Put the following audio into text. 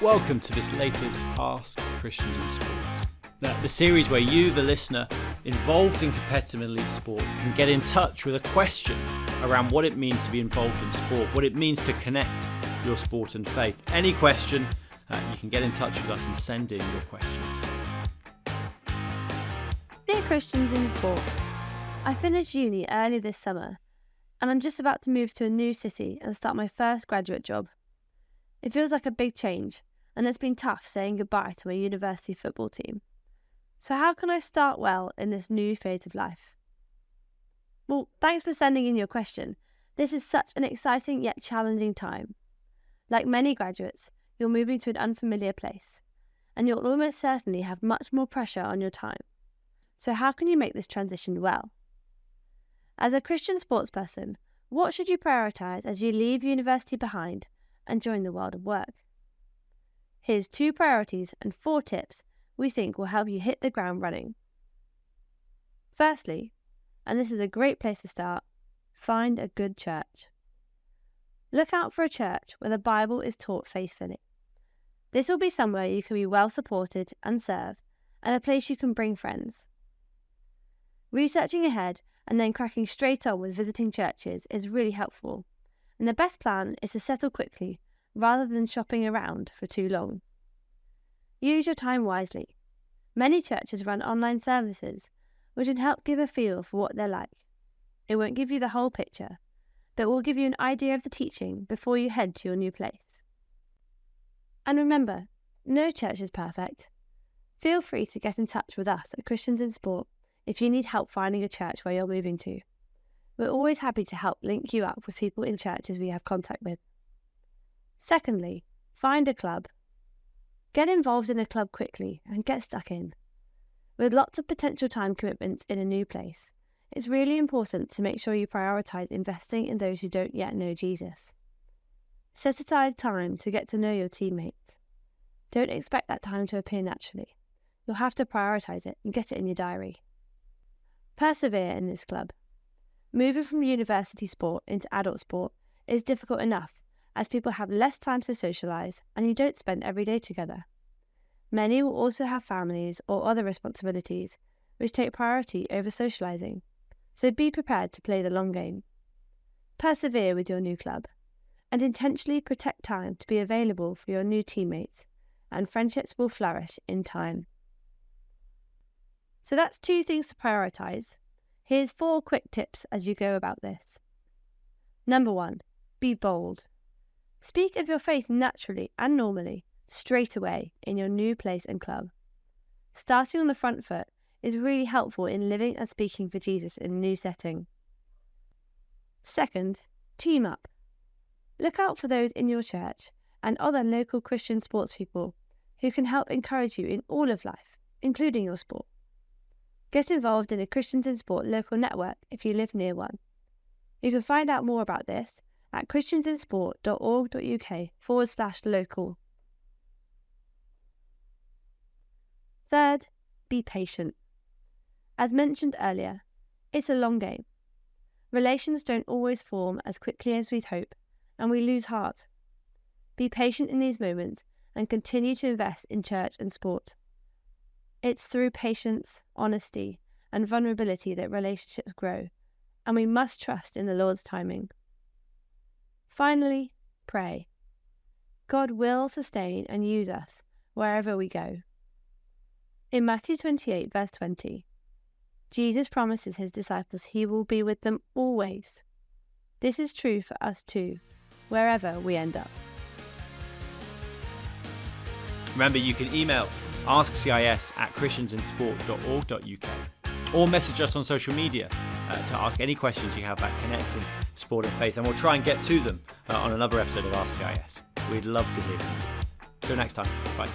Welcome to this latest Ask Christians in Sport. Now, the series where you, the listener, involved in competitive elite sport, can get in touch with a question around what it means to be involved in sport, what it means to connect your sport and faith. Any question, you can get in touch with us and send in your questions. Dear Christians in Sport, I finished uni early this summer and I'm just about to move to a new city and start my first graduate job. It feels like a big change, and it's been tough saying goodbye to my university football team. So how can I start well in this new phase of life? Well, thanks for sending in your question. This is such an exciting yet challenging time. Like many graduates, you're moving to an unfamiliar place, and you'll almost certainly have much more pressure on your time. So how can you make this transition well? As a Christian sportsperson, what should you prioritise as you leave university behind and join the world of work? Here's 2 priorities and 4 tips we think will help you hit the ground running. Firstly, and this is a great place to start, find a good church. Look out for a church where the Bible is taught faithfully. This will be somewhere you can be well supported and serve, and a place you can bring friends. Researching ahead and then cracking straight on with visiting churches is really helpful, and the best plan is to settle quickly rather than shopping around for too long. Use your time wisely. Many churches run online services, which can help give a feel for what they're like. It won't give you the whole picture, but will give you an idea of the teaching before you head to your new place. And remember, no church is perfect. Feel free to get in touch with us at Christians in Sport if you need help finding a church where you're moving to. We're always happy to help link you up with people in churches we have contact with. Secondly, find a club. Get involved in a club quickly and get stuck in. With lots of potential time commitments in a new place, it's really important to make sure you prioritise investing in those who don't yet know Jesus. Set aside time to get to know your teammates. Don't expect that time to appear naturally. You'll have to prioritise it and get it in your diary. Persevere in this club. Moving from university sport into adult sport is difficult enough, as people have less time to socialise and you don't spend every day together. Many will also have families or other responsibilities which take priority over socialising, so be prepared to play the long game. Persevere with your new club, and intentionally protect time to be available for your new teammates, and friendships will flourish in time. So that's 2 things to prioritise. Here's 4 quick tips as you go about this. Number 1, be bold. Speak of your faith naturally and normally, straight away, in your new place and club. Starting on the front foot is really helpful in living and speaking for Jesus in a new setting. Second, team up. Look out for those in your church and other local Christian sports people who can help encourage you in all of life, including your sport. Get involved in a Christians in Sport local network if you live near one. You can find out more about this at christiansinsport.org.uk/local. Third, be patient. As mentioned earlier, it's a long game. Relations don't always form as quickly as we'd hope, and we lose heart. Be patient in these moments and continue to invest in church and sport. It's through patience, honesty, and vulnerability that relationships grow, and we must trust in the Lord's timing. Finally, pray. God will sustain and use us wherever we go. In Matthew 28, verse 20, Jesus promises his disciples he will be with them always. This is true for us too, wherever we end up. Remember, you can email askcis@christiansinsport.org.uk or message us on social media to ask any questions you have about connecting sport and faith, and we'll try and get to them on another episode of Ask CIS. We'd love to hear from you. Till next time, bye.